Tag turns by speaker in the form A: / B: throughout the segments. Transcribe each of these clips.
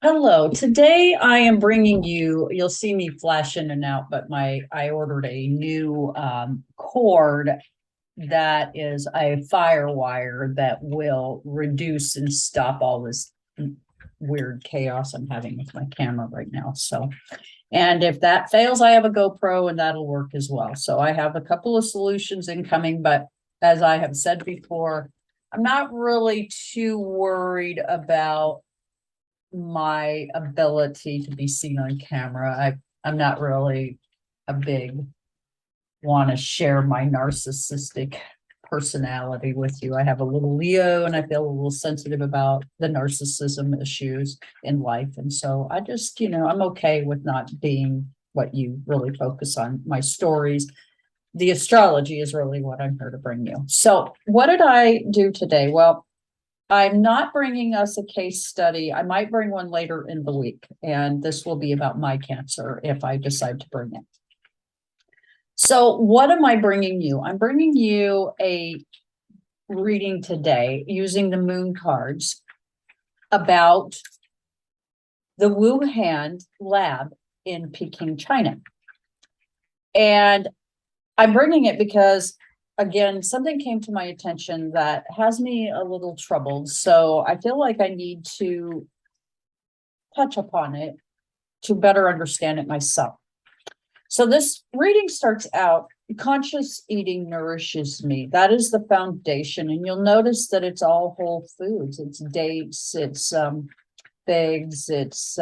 A: Hello, today I am bringing you'll see me flash in and out, but I ordered a new cord that is a fire wire that will reduce and stop all this weird chaos I'm having with my camera right now. So, and if that fails, I have a GoPro and that'll work as well. So I have a couple of solutions incoming, but as I have said before, I'm not really too worried about my ability to be seen on camera. I'm not really a big want to share my narcissistic personality with you. I have a little Leo and I feel a little sensitive about the narcissism issues in life. And so I just, I'm okay with not being what you really focus on. My stories, the astrology is really what I'm here to bring you. So what did I do today? Well, I'm not bringing us a case study. I might bring one later in the week, and this will be about my cancer if I decide to bring it. So what am I bringing you? I'm bringing you a reading today using the moon cards about the Wuhan Lab in Peking, China. And I'm bringing it because, again, something came to my attention that has me a little troubled. So I feel like I need to touch upon it to better understand it myself. So this reading starts out, conscious eating nourishes me. That is the foundation. And you'll notice that it's all whole foods. It's dates, it's figs, it's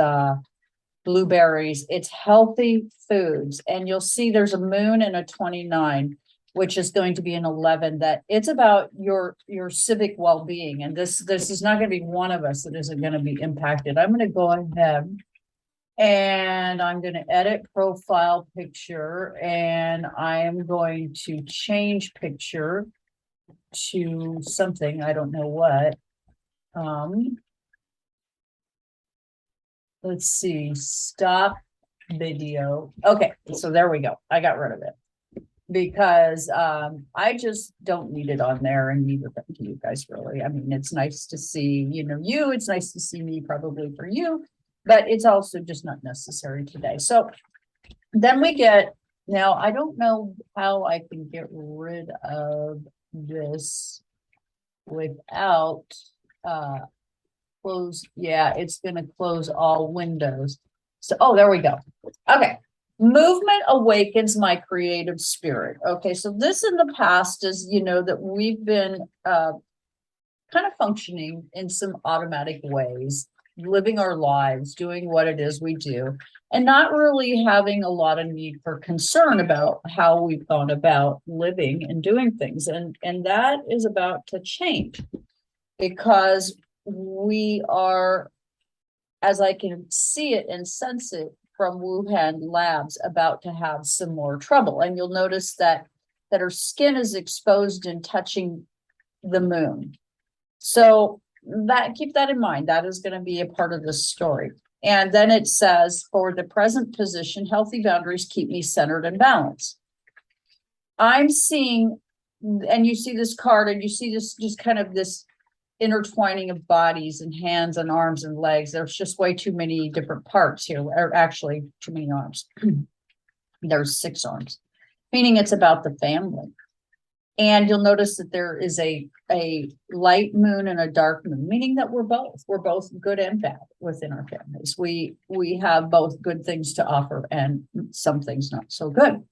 A: blueberries, it's healthy foods. And you'll see there's a moon and a 29, which is going to be an 11, that it's about your civic well-being. And this is not going to be one of us that isn't going to be impacted. I'm going to go ahead and I'm going to edit profile picture, and I am going to change picture to something, I don't know what. Let's see, stop video. Okay, so there we go. I got rid of it because I just don't need it on there, and neither do you guys really. I mean, it's nice to see, it's nice to see me probably for you, but it's also just not necessary today. So then now I don't know how I can get rid of this without close. Yeah, it's going to close all windows. So, oh, there we go. Okay. Movement awakens my creative spirit. Okay. So this in the past is, that we've been kind of functioning in some automatic ways, living our lives, doing what it is we do, and not really having a lot of need for concern about how we've gone about living and doing things. And that is about to change because we are, as I can see it and sense it from Wuhan Labs, about to have some more trouble. And you'll notice that her skin is exposed and touching the moon. So keep that in mind. That is going to be a part of this story. And then it says, for the present position, healthy boundaries keep me centered and balanced. I'm seeing, and you see this card, and you see this just kind of this intertwining of bodies and hands and arms and legs. There's just way too many different parts here, or actually too many arms. There's 6 arms, meaning it's about the family. And you'll notice that there is a light moon and a dark moon, meaning that we're both good and bad within our families. We have both good things to offer and some things not so good.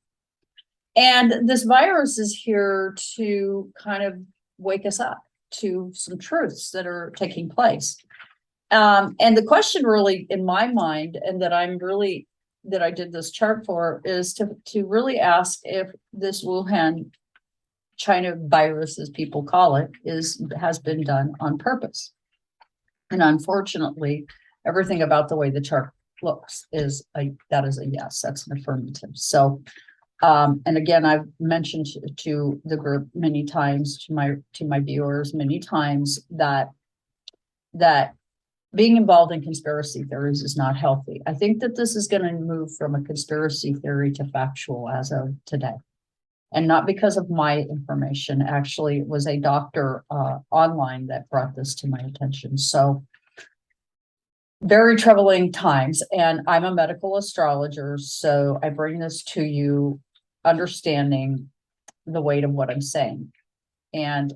A: And this virus is here to kind of wake us up to some truths that are taking place. And the question really in my mind, and that I did this chart for, is to really ask if this Wuhan China virus, as people call it, has been done on purpose. And unfortunately, everything about the way the chart looks is a yes, that's an affirmative. So and again, I've mentioned to the group many times, to my viewers many times, that being involved in conspiracy theories is not healthy. I think that this is going to move from a conspiracy theory to factual as of today. And not because of my information. Actually, it was a doctor online that brought this to my attention. So very troubling times. And I'm a medical astrologer, so I bring this to you understanding the weight of what I'm saying. And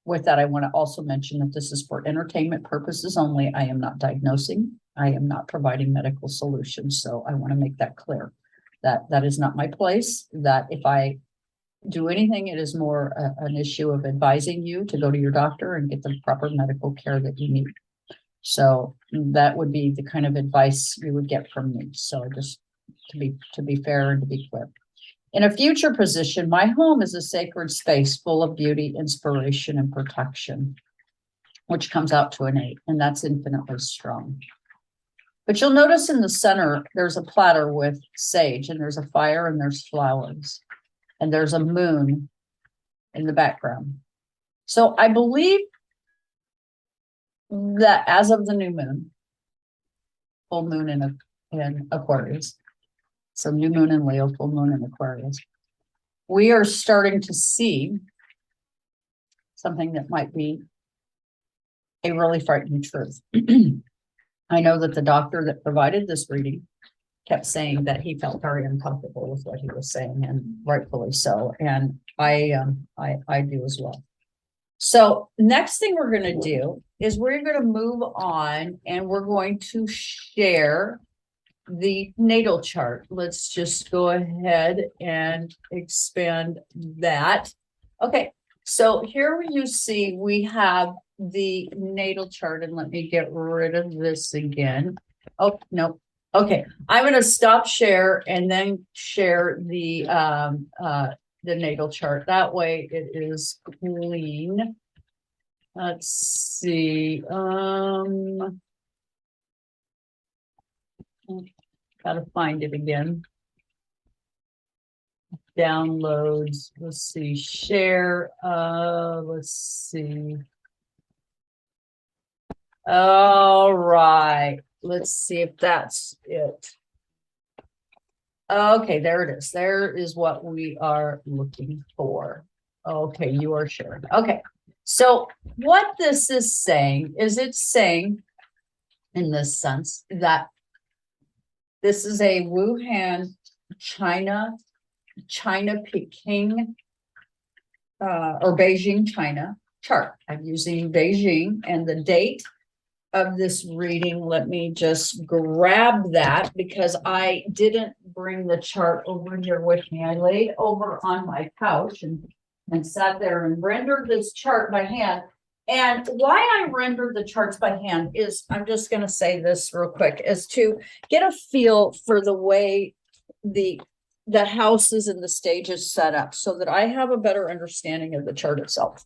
A: with that, I want to also mention that this is for entertainment purposes only. I am not diagnosing. I am not providing medical solutions. So I want to make that clear that that is not my place, that if I do anything, it is more an issue of advising you to go to your doctor and get the proper medical care that you need. So that would be the kind of advice you would get from me. So just to be fair and to be clear. In a future position, my home is a sacred space full of beauty, inspiration, and protection, which comes out to an 8, and that's infinitely strong. But you'll notice in the center, there's a platter with sage, and there's a fire, and there's flowers, and there's a moon in the background. So I believe that as of the new moon, full moon in Aquarius, so new moon in Leo, full moon in Aquarius, we are starting to see something that might be a really frightening truth. I know that the doctor that provided this reading kept saying that he felt very uncomfortable with what he was saying, and rightfully so. And I do as well. So next thing we're going to do is we're going to move on, and we're going to share the natal chart. Let's just go ahead and expand that. Okay, so here you see we have the natal chart, and let me get rid of this again. Oh, no. Okay, I'm going to stop share and then share the natal chart. That way it is clean. Let's see. Gotta find it again. Downloads. Let's see. Share. Let's see. All right. Let's see if that's it. Okay, there it is. There is what we are looking for. Okay, you are sharing. Okay. So what this is saying is it's saying in this sense that this is a Wuhan, China Peking, or Beijing, China chart. I'm using Beijing, and the date of this reading, let me just grab that because I didn't bring the chart over here with me. I laid over on my couch and sat there and rendered this chart by hand. And why I rendered the charts by hand is, I'm just going to say this real quick, is to get a feel for the way the houses and the stage is set up so that I have a better understanding of the chart itself.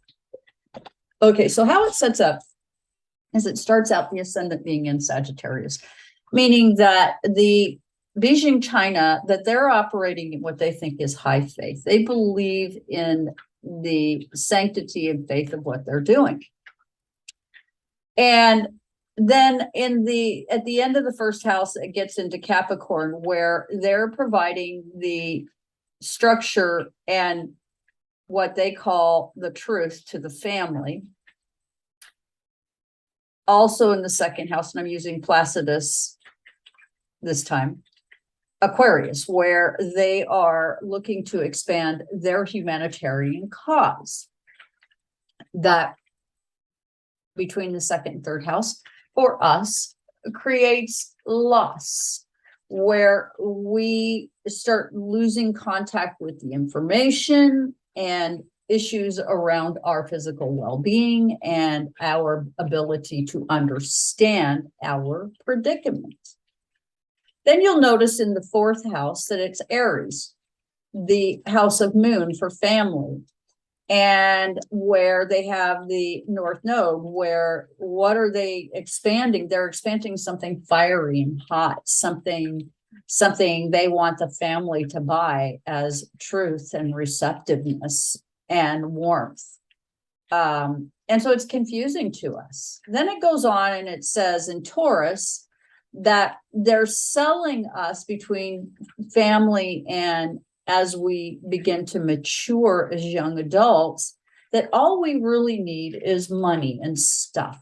A: Okay, so how it sets up is it starts out the ascendant being in Sagittarius, meaning that the Beijing China, that they're operating in what they think is high faith. They believe in the sanctity and faith of what they're doing. And then at the end of the first house, it gets into Capricorn, where they're providing the structure and what they call the truth to the family. Also in the second house, and I'm using Placidus this time, Aquarius, where they are looking to expand their humanitarian cause. That between the second and third house for us creates loss, where we start losing contact with the information and issues around our physical well-being and our ability to understand our predicament. Then you'll notice in the fourth house that it's Aries, the house of moon for family, and where they have the North Node, where what are they expanding? They're expanding something fiery and hot, something they want the family to buy as truth and receptiveness and warmth. And so it's confusing to us. Then it goes on and it says in Taurus that they're selling us between family and as we begin to mature as young adults, that all we really need is money and stuff.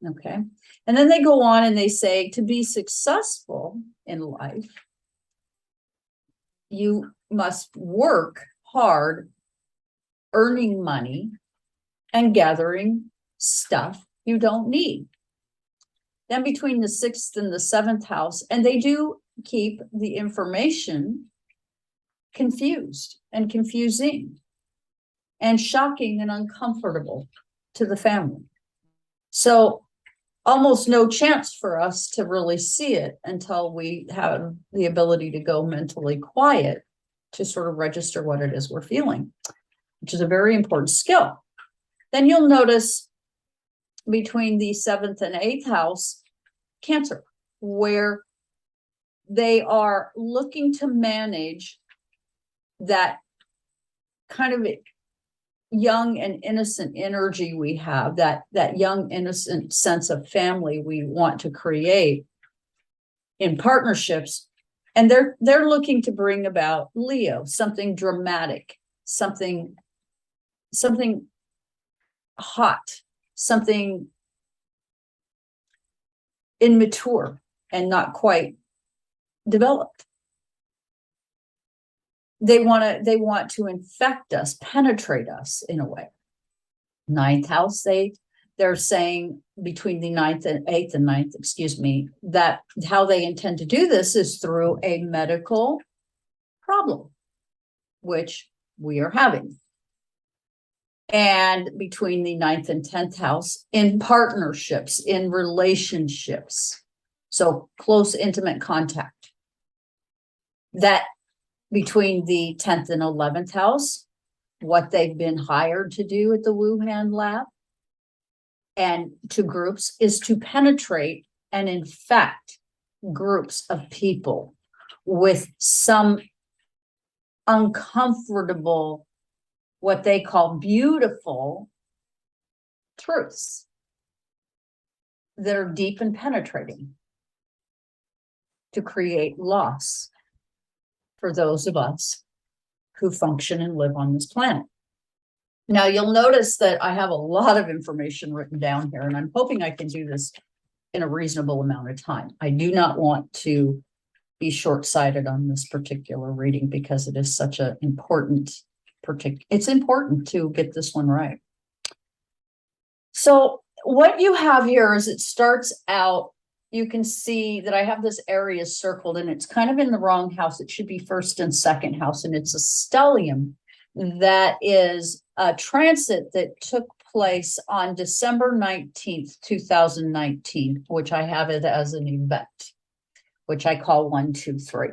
A: Okay. And then they go on and they say, to be successful in life, you must work hard, earning money and gathering stuff you don't need. Then between the 6th and the 7th house, and they do keep the information confused and confusing and shocking and uncomfortable to the family. So almost no chance for us to really see it until we have the ability to go mentally quiet to sort of register what it is we're feeling, which is a very important skill. Then you'll notice between the 7th and 8th house, Cancer, where they are looking to manage that kind of young and innocent energy we have, that young innocent sense of family we want to create in partnerships. And they're looking to bring about Leo, something dramatic, something hot, something immature and not quite developed. They want to infect us, penetrate us in a way. 9th house, they're saying between the 9th and 8th and 9th, excuse me, that how they intend to do this is through a medical problem, which we are having. And between the 9th and 10th house, in partnerships, in relationships, so close, intimate contact. That between the 10th and 11th house, what they've been hired to do at the Wuhan Lab and to groups is to penetrate and infect groups of people with some uncomfortable, what they call beautiful truths that are deep and penetrating to create loss for those of us who function and live on this planet. Now, you'll notice that I have a lot of information written down here, and I'm hoping I can do this in a reasonable amount of time. I do not want to be short-sighted on this particular reading because it is such an important it's important to get this one right. So what you have here is it starts out, you can see that I have this area circled and it's kind of in the wrong house. It should be 1st and 2nd house, and it's a stellium that is a transit that took place on December 19th, 2019, which I have it as an event, which I call 1, 2, 3.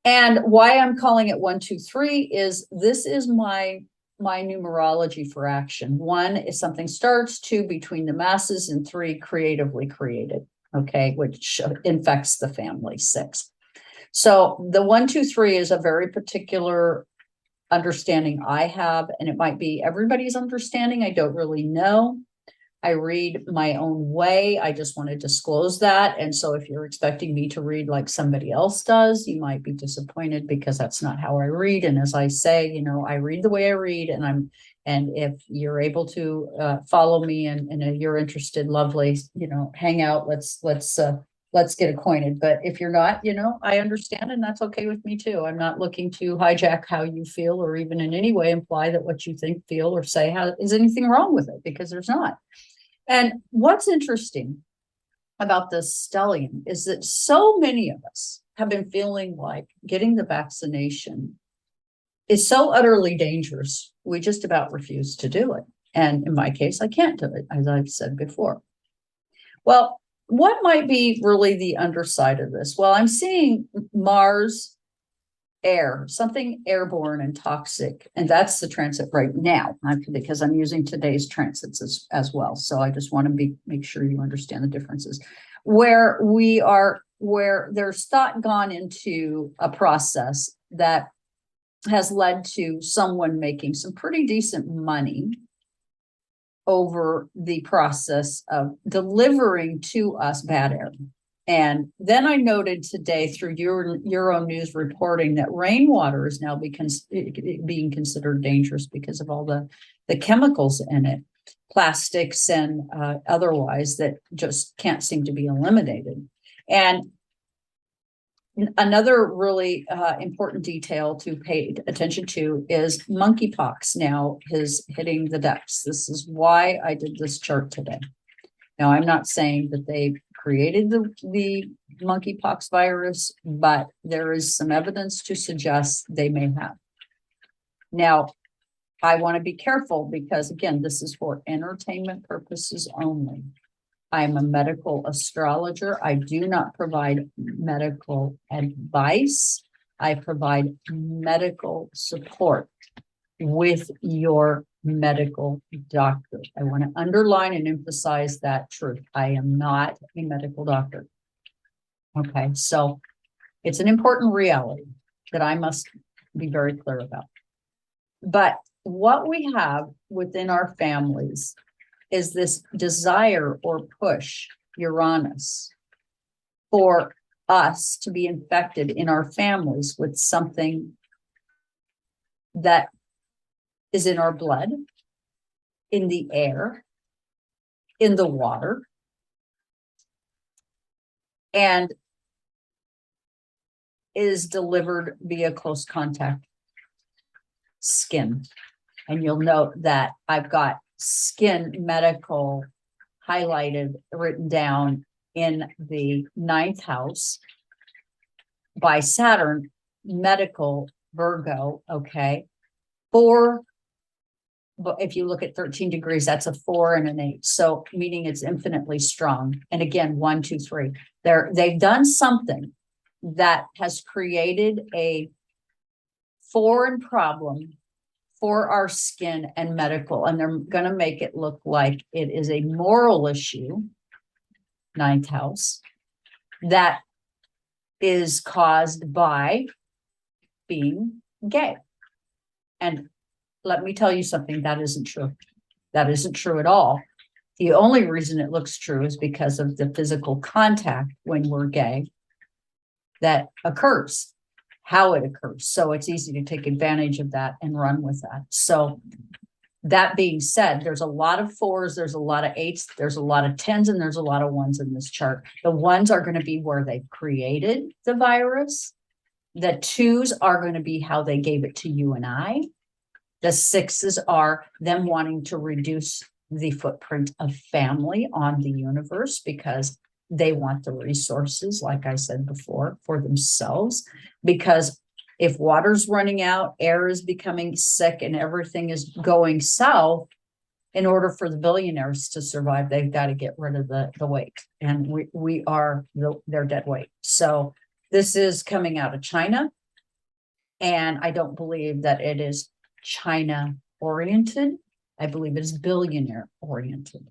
A: And why I'm calling it 1, 2, 3 is this is my numerology for action. 1 is something starts, 2 between the masses, and 3 creatively created, okay, which infects the family, 6. So the 1, 2, 3 is a very particular understanding I have, and it might be everybody's understanding. I don't really know. I read my own way. I just want to disclose that. And so if you're expecting me to read like somebody else does, you might be disappointed because that's not how I read. And as I say, you know, I read the way I read, and if you're able to follow me and you're interested, lovely, you know, hang out, let's get acquainted. But if you're not, you know, I understand, and that's okay with me too. I'm not looking to hijack how you feel or even in any way imply that what you think, feel, or say is anything wrong with it, because there's not. And what's interesting about this stellium is that so many of us have been feeling like getting the vaccination is so utterly dangerous, we just about refuse to do it. And in my case, I can't do it, as I've said before. Well, what might be really the underside of this? Well, I'm seeing Mars, air, something airborne and toxic. And that's the transit right now, because I'm using today's transits as well. So I just want to make sure you understand the differences. Where there's thought gone into a process that has led to someone making some pretty decent money over the process of delivering to us bad air. And then I noted today through Euronews reporting that rainwater is now being considered dangerous because of all the chemicals in it. plastics and otherwise that just can't seem to be eliminated. And another really important detail to pay attention to is monkeypox now is hitting the decks. This is why I did this chart today. Now, I'm not saying that they created the monkeypox virus, but there is some evidence to suggest they may have. Now, I want to be careful because, again, this is for entertainment purposes only. I'm a medical astrologer. I do not provide medical advice. I provide medical support with your medical doctor. I want to underline and emphasize that truth. I am not a medical doctor. Okay, so it's an important reality that I must be very clear about. But what we have within our families is this desire or push, Uranus, for us to be infected in our families with something that is in our blood, in the air, in the water, and is delivered via close contact skin. And you'll note that I've got skin medical highlighted, written down in the 9th house by Saturn, medical Virgo, okay? 4, but if you look at 13 degrees, that's a 4 and an 8. So meaning it's infinitely strong. And again, 1, 2, 3. They've done something that has created a foreign problem for our skin and medical, and they're going to make it look like it is a moral issue, 9th house, that is caused by being gay. And let me tell you something, that isn't true. That isn't true at all. The only reason it looks true is because of the physical contact when we're gay that occurs, how it occurs. So it's easy to take advantage of that and run with that. So that being said, there's a lot of 4s, there's a lot of 8s, there's a lot of 10s, and there's a lot of 1s in this chart. The 1s are going to be where they've created the virus. The 2s are going to be how they gave it to you and I. The 6s are them wanting to reduce the footprint of family on the universe because they want the resources, like I said before, for themselves. Because if water's running out, air is becoming sick, and everything is going south, in order for the billionaires to survive, they've got to get rid of the weight. And we are their dead weight. So this is coming out of China. And I don't believe that it is China oriented. I believe it is billionaire oriented.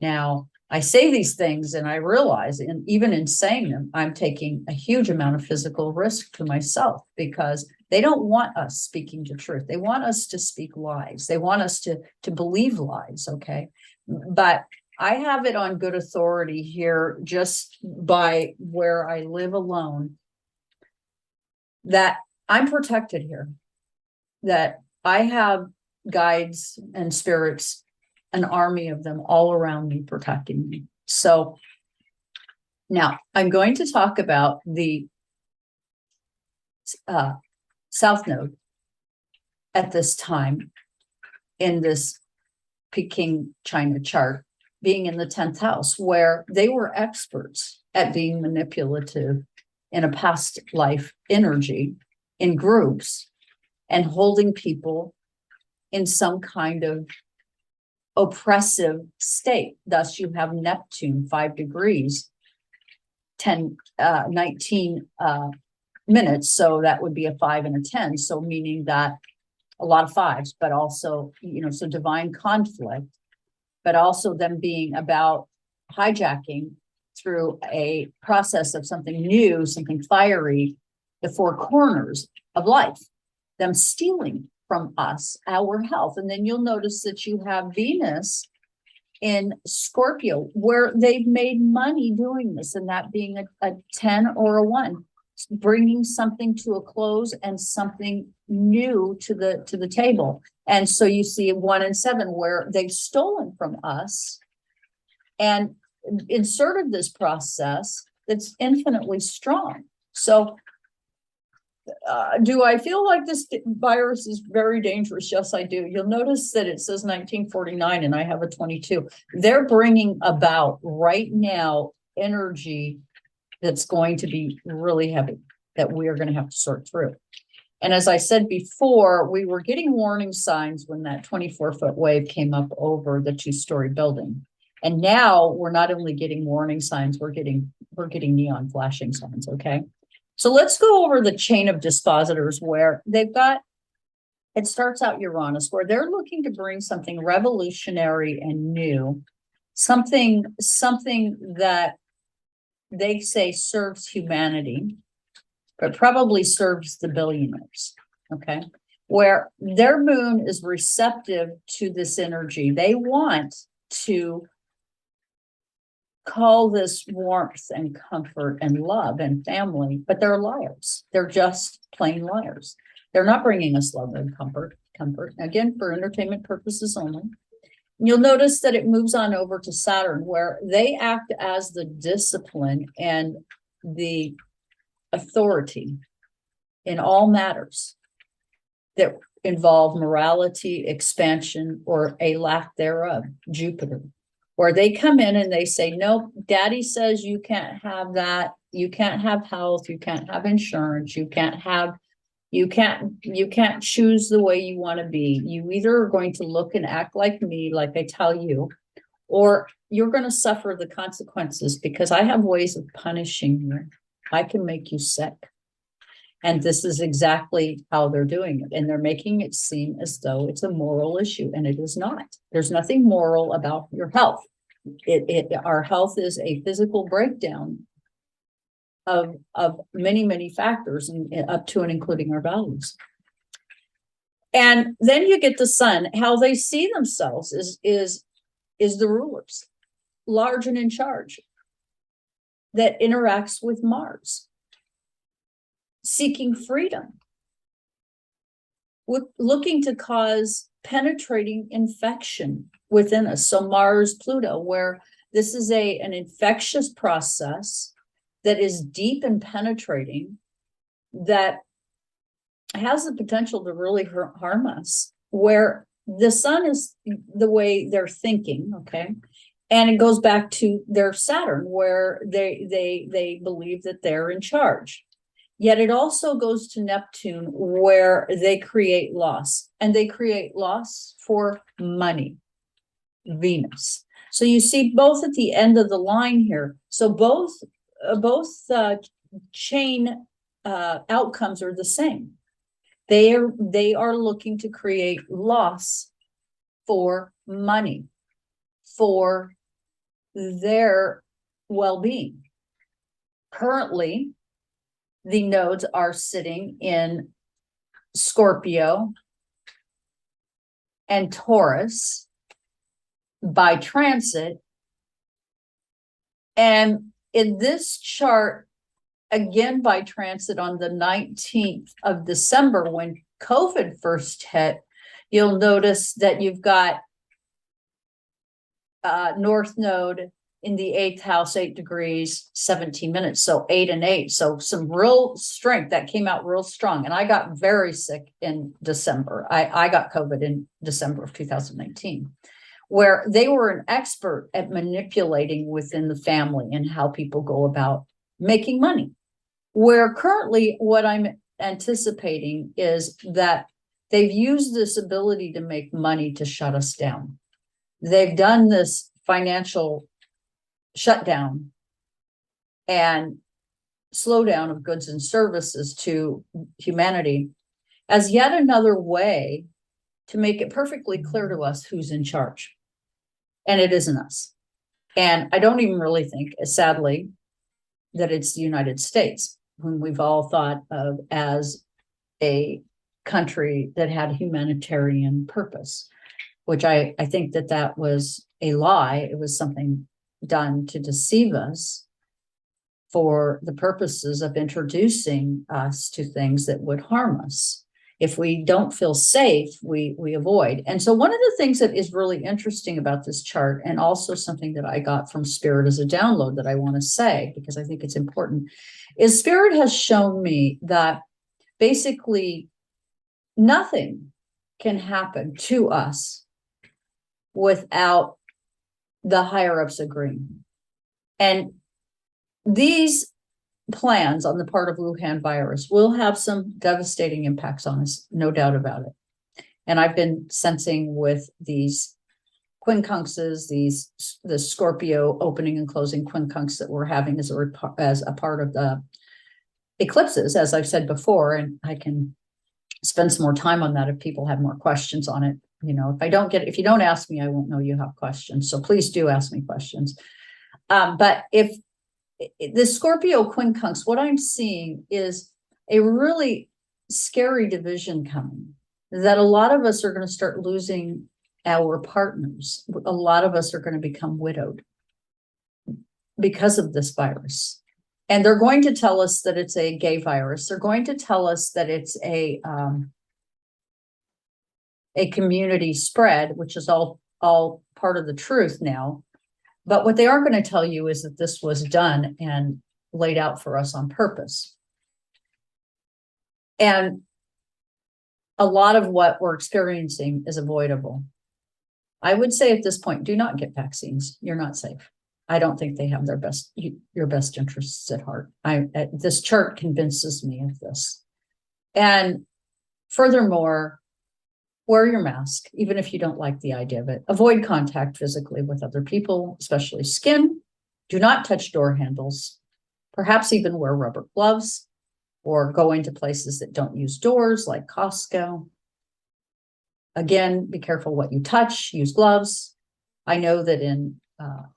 A: Now, I say these things and I realize, and even in saying them, I'm taking a huge amount of physical risk to myself because they don't want us speaking the truth. They want us to speak lies. They want us to believe lies, okay? But I have it on good authority here just by where I live alone that I'm protected here, that I have guides and spirits, an army of them all around me protecting me. So now I'm going to talk about the South Node at this time in this Peking China chart being in the 10th house, where they were experts at being manipulative in a past life energy in groups and holding people in some kind of oppressive state. Thus, you have Neptune, 5 degrees, 19 minutes. So that would be a 5 and a 10. So meaning that a lot of 5s, but also, so divine conflict, but also them being about hijacking through a process of something new, something fiery, the 4 corners of life, them stealing from us, our health. And then you'll notice that you have Venus in Scorpio, where they've made money doing this, and that being a 10 or a 1, bringing something to a close and something new to the table. And so you see 1 and 7 where they've stolen from us and inserted this process that's infinitely strong. So do I feel like this virus is very dangerous? Yes, I do. You'll notice that it says 1949 and I have a 22. They're bringing about right now energy that's going to be really heavy that we are going to have to sort through. And as I said before, we were getting warning signs when that 24-foot wave came up over the 2-story building. And now we're not only getting warning signs, we're getting neon flashing signs, okay? So let's go over the chain of dispositors where they've got, it starts out Uranus, where they're looking to bring something revolutionary and new, something that they say serves humanity, but probably serves the billionaires, okay? Where their moon is receptive to this energy. They want to call this warmth and comfort and love and family, but they're liars. They're just plain liars. They're not bringing us love and comfort, again, for entertainment purposes only. You'll notice that it moves on over to Saturn, where they act as the discipline and the authority in all matters that involve morality, expansion, or a lack thereof, Jupiter, where they come in and they say, no, daddy says you can't have that. You can't have health. You can't have insurance. You can't choose the way you want to be. You either are going to look and act like me, like I tell you, or you're going to suffer the consequences because I have ways of punishing you. I can make you sick. And this is exactly how they're doing it. And they're making it seem as though it's a moral issue, and it is not. There's nothing moral about your health. Our health is a physical breakdown of many, many factors, and up to and including our values. And then you get the sun. How they see themselves is the rulers, large and in charge, that interacts with Mars, seeking freedom, looking to cause penetrating infection within us. So Mars, Pluto, where this is an infectious process that is deep and penetrating, that has the potential to really harm us, where the sun is the way they're thinking, okay? And it goes back to their Saturn, where they believe that they're in charge. Yet it also goes to Neptune, where they create loss, and they create loss for money, Venus. So you see both at the end of the line here. So both chain outcomes are the same. They are looking to create loss for money, for their well-being. Currently, the nodes are sitting in Scorpio and Taurus by transit. And in this chart, again by transit on the 19th of December, when COVID first hit, you'll notice that you've got North Node in the 8th house, 8 degrees, 17 minutes. So 8 and 8. So some real strength that came out real strong. And I got very sick in December. I got COVID in December of 2019, where they were an expert at manipulating within the family and how people go about making money. Where currently what I'm anticipating is that they've used this ability to make money to shut us down. They've done this financial shutdown and slowdown of goods and services to humanity as yet another way to make it perfectly clear to us who's in charge. And it isn't us. And I don't even really think, sadly, that it's the United States, whom we've all thought of as a country that had humanitarian purpose, which I think that was a lie. It was something done to deceive us for the purposes of introducing us to things that would harm us. If we don't feel safe, we avoid. And so one of the things that is really interesting about this chart, and also something that I got from Spirit as a download that I want to say, because I think it's important, is Spirit has shown me that basically nothing can happen to us without the higher ups agreeing. And these plans on the part of Wuhan virus will have some devastating impacts on us, no doubt about it. And I've been sensing with these quincunxes, the Scorpio opening and closing quincunx that we're having as a part of the eclipses, as I've said before, and I can spend some more time on that if people have more questions on it. If you don't ask me, I won't know you have questions. So please do ask me questions. But if the Scorpio quincunx, what I'm seeing is a really scary division coming, that a lot of us are going to start losing our partners. A lot of us are going to become widowed because of this virus. And they're going to tell us that it's a gay virus. They're going to tell us that it's a community spread, which is all part of the truth now. But what they aren't going to tell you is that this was done and laid out for us on purpose. And a lot of what we're experiencing is avoidable. I would say at this point, do not get vaccines. You're not safe. I don't think they have your best interests at heart. This chart convinces me of this. And furthermore, wear your mask, even if you don't like the idea of it. Avoid contact physically with other people, especially skin. Do not touch door handles. Perhaps even wear rubber gloves, or go into places that don't use doors, like Costco. Again, be careful what you touch. Use gloves. I know that in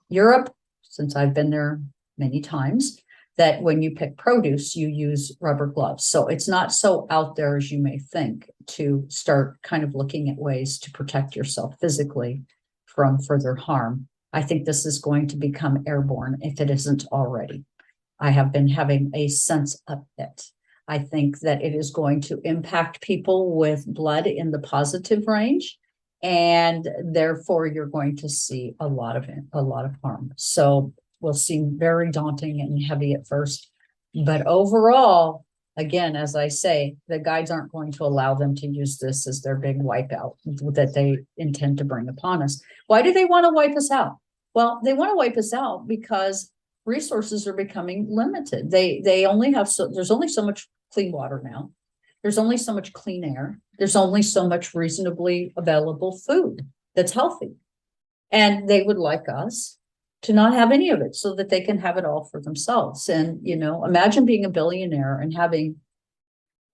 A: Europe, since I've been there many times, that when you pick produce, you use rubber gloves. So it's not so out there as you may think to start kind of looking at ways to protect yourself physically from further harm. I think this is going to become airborne if it isn't already. I have been having a sense of it. I think that it is going to impact people with blood in the positive range, and therefore you're going to see a lot of harm. So will seem very daunting and heavy at first. But overall, again, as I say, the guides aren't going to allow them to use this as their big wipeout that they intend to bring upon us. Why do they want to wipe us out? Well, they want to wipe us out because resources are becoming limited. They only have there's only so much clean water now. There's only so much clean air. There's only so much reasonably available food that's healthy. And they would like us to not have any of it so that they can have it all for themselves. And, imagine being a billionaire and having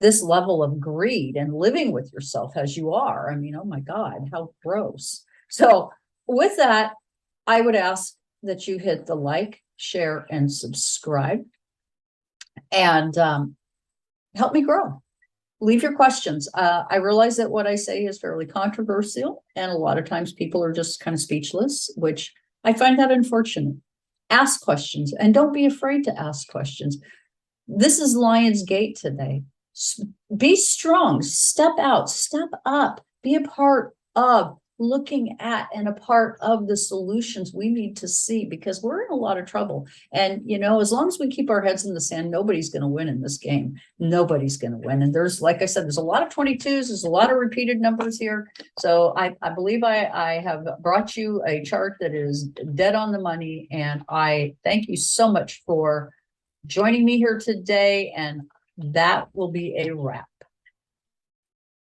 A: this level of greed and living with yourself as you are. I mean, oh my God, how gross. So with that, I would ask that you hit the like, share, and subscribe, and help me grow. Leave your questions. I realize that what I say is fairly controversial, and a lot of times people are just kind of speechless, which I find that unfortunate. Ask questions, and don't be afraid to ask questions. This is Lion's Gate today. Be strong, step out, step up, be a part of looking at and a part of the solutions we need to see, because we're in a lot of trouble. And, as long as we keep our heads in the sand, nobody's going to win in this game. Nobody's going to win. And there's, like I said, there's a lot of 22s. There's a lot of repeated numbers here. So I believe I have brought you a chart that is dead on the money. And I thank you so much for joining me here today. And that will be a wrap.